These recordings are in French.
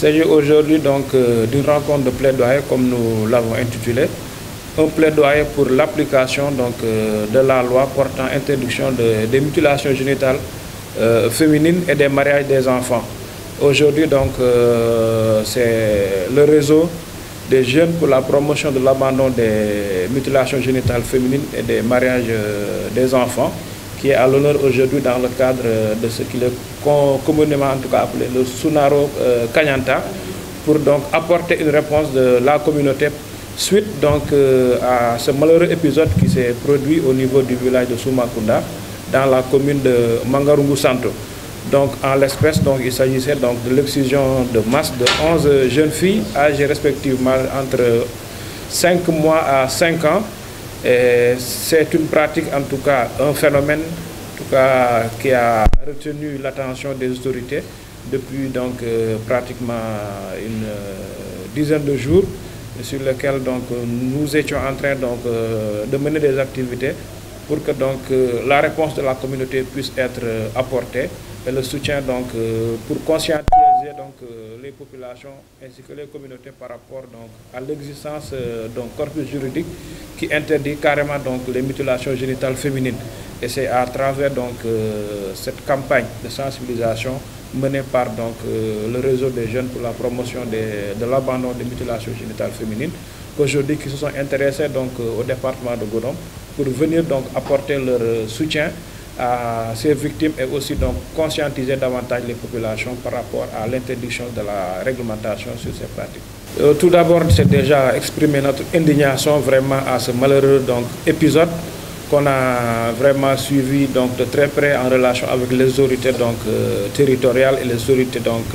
s'agit aujourd'hui donc d'une rencontre de plaidoyer comme nous l'avons intitulé. Un plaidoyer pour l'application de la loi portant interdiction des mutilations génitales féminines et des mariages des enfants. Aujourd'hui donc c'est le réseau des jeunes pour la promotion de l'abandon des mutilations génitales féminines et des mariages des enfants qui est à l'honneur aujourd'hui dans le cadre de ce qu'il est communément en tout cas appelé le Sunaro Kanyanta, pour donc apporter une réponse de la communauté suite donc à ce malheureux épisode qui s'est produit au niveau du village de Soumakunda dans la commune de Mangarungu Santo. Donc en l'espèce il s'agissait donc de l'excision de masse de 11 jeunes filles âgées respectivement entre 5 mois à 5 ans. C'est une pratique, en tout cas un phénomène en tout cas, qui a retenu l'attention des autorités depuis donc pratiquement une dizaine de jours, sur lequel donc nous étions en train donc de mener des activités pour que donc la réponse de la communauté puisse être apportée et le soutien donc pour conscientiser donc les populations ainsi que les communautés par rapport donc à l'existence d'un corpus juridique qui interdit carrément donc les mutilations génitales féminines. Et c'est à travers donc cette campagne de sensibilisation menée par donc le réseau des jeunes pour la promotion de l'abandon des mutilations génitales féminines qu'aujourd'hui qui se sont intéressés donc au département de Goudom pour venir donc apporter leur soutien à ces victimes et aussi donc conscientiser davantage les populations par rapport à l'interdiction de la réglementation sur ces pratiques. Tout d'abord, c'est déjà exprimer notre indignation vraiment à ce malheureux donc épisode qu'on a vraiment suivi donc de très près en relation avec les autorités donc territoriales et les autorités donc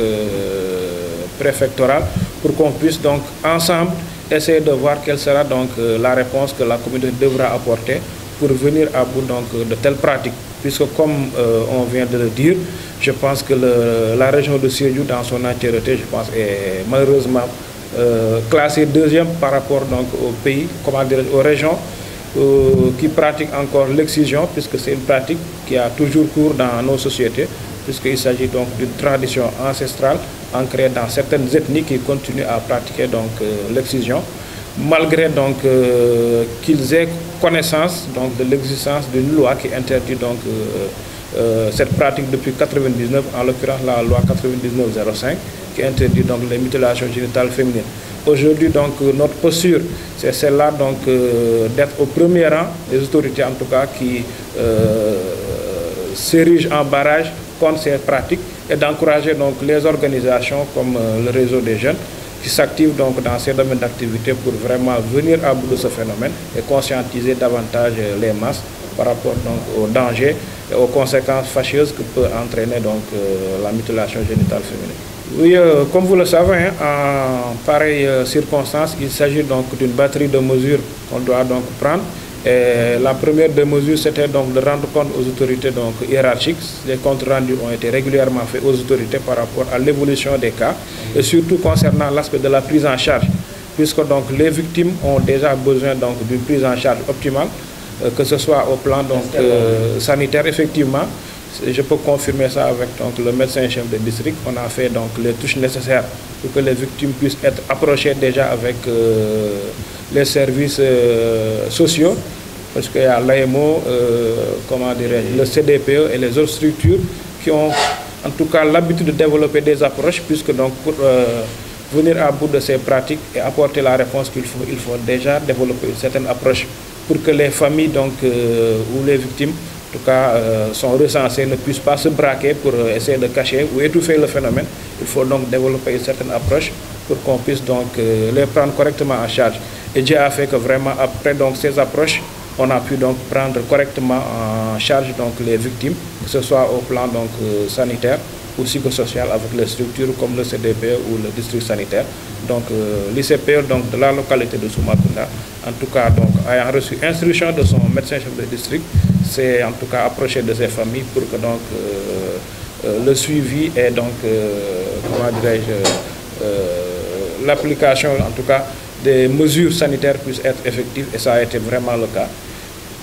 préfectorales pour qu'on puisse donc ensemble essayer de voir quelle sera donc la réponse que la communauté devra apporter pour venir à bout donc de telles pratiques. Puisque comme on vient de le dire, je pense que la région de Sédhiou dans son entièreté, je pense, est malheureusement classée deuxième par rapport donc au pays, comment dire, aux régions qui pratiquent encore l'excision, puisque c'est une pratique qui a toujours cours dans nos sociétés, puisqu'il s'agit donc d'une tradition ancestrale ancrée dans certaines ethnies qui continuent à pratiquer donc l'excision, malgré donc qu'ils aient connaissance donc de l'existence d'une loi qui interdit donc cette pratique depuis 1999, en l'occurrence la loi 99-05 qui interdit donc les mutilations génitales féminines. Aujourd'hui donc notre posture c'est celle-là donc d'être au premier rang des autorités en tout cas qui s'érigent en barrage contre ces pratiques et d'encourager donc les organisations comme le réseau des jeunes qui s'activent donc dans ces domaines d'activité pour vraiment venir à bout de ce phénomène et conscientiser davantage les masses par rapport donc aux dangers et aux conséquences fâcheuses que peut entraîner donc la mutilation génitale féminine. Oui, comme vous le savez, en pareille circonstance, il s'agit donc d'une batterie de mesures qu'on doit donc prendre. Et la première des mesures, c'était donc de rendre compte aux autorités donc hiérarchiques. Les comptes rendus ont été régulièrement faits aux autorités par rapport à l'évolution des cas et surtout concernant l'aspect de la prise en charge, puisque donc les victimes ont déjà besoin donc d'une prise en charge optimale, que ce soit au plan donc sanitaire effectivement. Je peux confirmer ça avec donc le médecin-chef de district. On a fait donc les touches nécessaires pour que les victimes puissent être approchées déjà avec les services sociaux, parce qu'il y a l'AMO, comment dirais-je, le CDPE et les autres structures qui ont en tout cas l'habitude de développer des approches, puisque donc pour venir à bout de ces pratiques et apporter la réponse qu'il faut, il faut déjà développer une certaine approche pour que les familles donc, ou les victimes en tout cas sont recensées ne puissent pas se braquer pour essayer de cacher ou étouffer le phénomène. Il faut donc développer une certaine approche pour qu'on puisse donc les prendre correctement en charge. Et Dieu a fait que vraiment après donc ces approches, on a pu donc prendre correctement en charge donc les victimes, que ce soit au plan donc sanitaire ou psychosocial avec les structures comme le CDP ou le district sanitaire. Donc l'ICPE donc de la localité de Soumakunda, en tout cas donc ayant reçu instruction de son médecin-chef de district, c'est en tout cas approché de ses familles pour que donc le suivi et donc comment dirais-je l'application en tout cas des mesures sanitaires puissent être effectives, et ça a été vraiment le cas.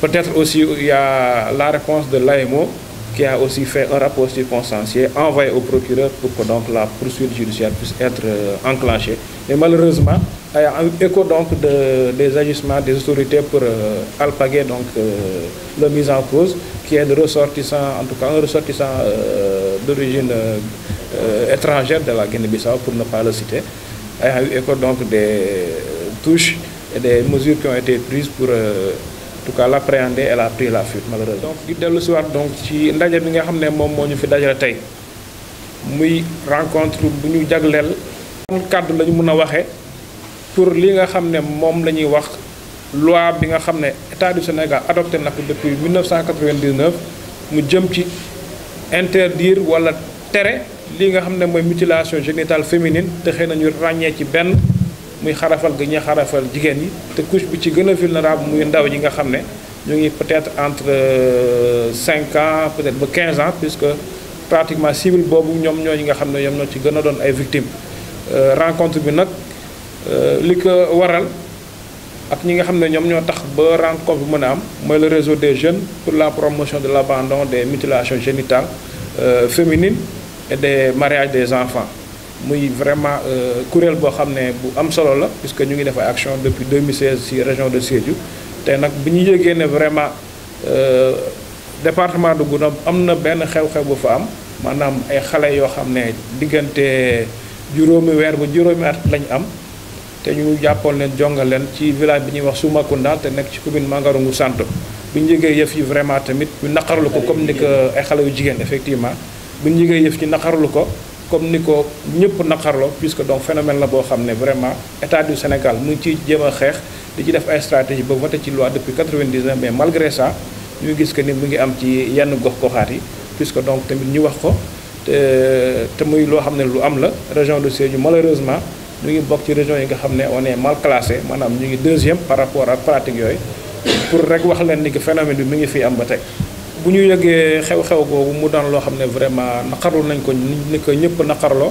Peut-être aussi il y a la réponse de l'AMO qui a aussi fait un rapport circonstancié envoyé au procureur pour que donc la poursuite judiciaire puisse être enclenchée. Mais malheureusement, il y a un écho donc des agissements des autorités pour alpaguer donc la mise en cause, qui est de ressortissant, en tout cas un ressortissant d'origine étrangère de la Guinée-Bissau, pour ne pas le citer. Il y a eu écho donc des touches et des mesures qui ont été prises pour en tout cas l'appréhender. Elle a pris la fuite malheureusement. Donc di dellu si waat donc ci ndaje bi nga xam ne moom moo ñu fi dajale tey muy rencontre bu ñu jagleel kàddu la ñu mën a waxee pour li nga xam ne moom la ñuy wax loi bi nga xam ne état du Sénégal adopté na ko depuis 1999 mu jëm ci interdire wala tere li nga xam ne mooy mutilation génitale féminine te xëy na ñu ràññee ci benn muy xarafal gi ñuy xarafal jigéen yi te couche bi ci gën a vulnérable muy ndaw yi nga xam ne ñu ngi peut-être entre 5 ans peut-être ba 15 ans puisque pratiquement cible boobu ñoom ñoo ñi nga xam ne ñoom ñoo ci gën a doon ay victimes. Rencontre bi nag li ko waral ak ñi nga xam ne ñoom ñoo tax ba rencontre bi mën a am mooy le réseau des jeunes pour la promotion de l'abandon des mutilations génitales féminines et des mariages des enfants. muy vraiment kuréel boo xam ne bu am solo la puisque ñu ngi def ay action depuis 2016 ci région de Sédhiou te nag bi ñu yëgee ne vraiment département de Goudomp am na benn xew-xew bu fa am maanaam ay xale yoo xam ne diggante juróomi weer ba juróomi at lañ am te ñu jàppoon leen jongal leen ci village bi ñuy wax Soumakunda te nekk ci commune Mangarongu Santo bu ñu yëgee yëf yi vraiment tamit ñu naqarlu ko comme ni ko ay xale yu jigéen effectivement bu ñu yëgee yëf ci naqarlu ko comme ni ko ñëpp naqarloo puisque donc phénomène la boo xam ne vraiment état du Sénégal mu ngi ciy jéem a xeex di ci def ay stratégie ba voté ci loi depuis 99 mais malgré ça ñu gis que ni mu ngi am ci yenn gox-goxaat yi puisque donc tamit ñu wax ko te muy loo xam ne lu am la région de Sédhiou malheureusement ñu ngi bokk ci région yi nga xam ne on est mal classé maanaam ñu ngi deuxième par rapport ak pratique yooyu pour rek wax leen ni que phénomène bi mi ngi fi am ba tey. bu ñu yëgee xew-xew boobu mu doon loo xam ne vraiment naqarlu nañ ko ni ko ñëpp naqarloo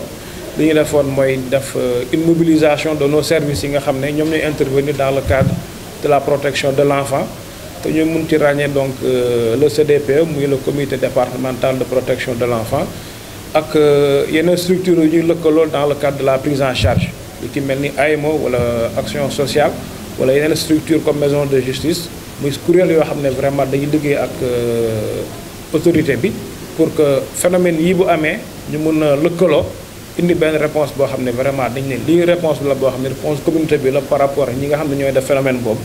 li ñu defoon mooy def une mobilisation de nos services yi nga xam ne ñoom ñooy intervenir dans le cadre de la protection de l'enfant te ñu mun ci ràññee donc le CDPE muy le comité départemental de protection de l'enfant ak yeneen structures yu ñuy lëkkaloo dans le cadre de la prise en charge lu ci mel ni AEMO wala action sociale wala yeneen structure comme maison de justice muy kuréel yoo xam ne vraiment dañuy liggéey ak autorité bi pour que phénomène yi bu amee ñu mun a lëkkaloo indi benn réponse boo xam ne vraiment dañ ne lii réponse la boo xam ne réponse communauté bi la par rapport ak ñi nga xam ne ñooy def phénomène boobu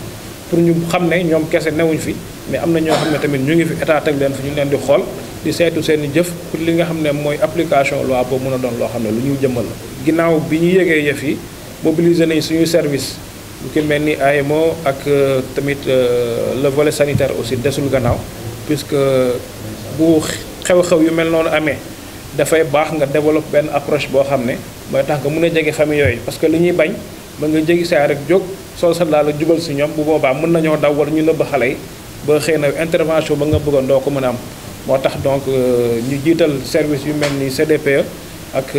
pour ñu xam ne ñoom kese newuñ fi mais am na ñoo xam ne tamit ñu ngi fi état teg leen fi ñu leen di xool di saytu seen i jëf pour li nga xam ne mooy application loi boobu mën a doon loo xam ne lu ñuy jëmmal la. ginnaaw bi ñu yëgee yëf yi mobiliser nañ suñuy service lu ki mel ni AEMO ak tamit le volet sanitaire aussi desul gannaaw puisque bu xew-xew yu mel noonu amee dafay baax nga développer benn approche boo xam ne mooy tax nga mun a jege famille yooyu parce que li ñuy bañ ba nga jegi saa rek jóg sol sa daal jubal si ñoom bu boobaa mën nañoo daw wala ñu nëbb xale yi ba xëy na intervention ba nga bëggoon doo ko mën a am moo tax donc ñu jiital service yu mel ni CDPE ak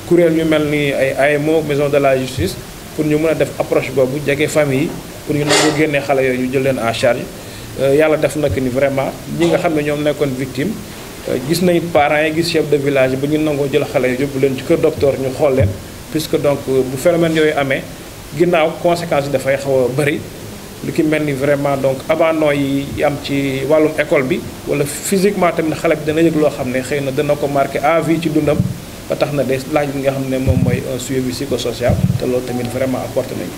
kuréel yu mel ni ay AEMO maison de la justice pour ñu mën a def approche boobu jege famille yi pour ñu nangu génnee xale yooyu ñu jël leen en charge yàlla def na que ni vraiment ñi nga xam ne ñoom nekkoon victime gis nañu parents yi gis chef de village ba ñu nangoo jël xale yi yóbbu leen ci kër docteur ñu xool leen puisque donc bu phénomène yooyu amee ginnaaw conséquences yi dafay xaw a bëri lu ki mel ni vraiment donc abandon yi am ci wàllum école bi wala physiquement tamit xale bi dana yëg loo xam ne xëy na dana ko marqué à vie ci dundam ba tax na des laaj bi nga xam ne moom mooy un suivi psychosocial te loolu tamit vraiment apporté nañu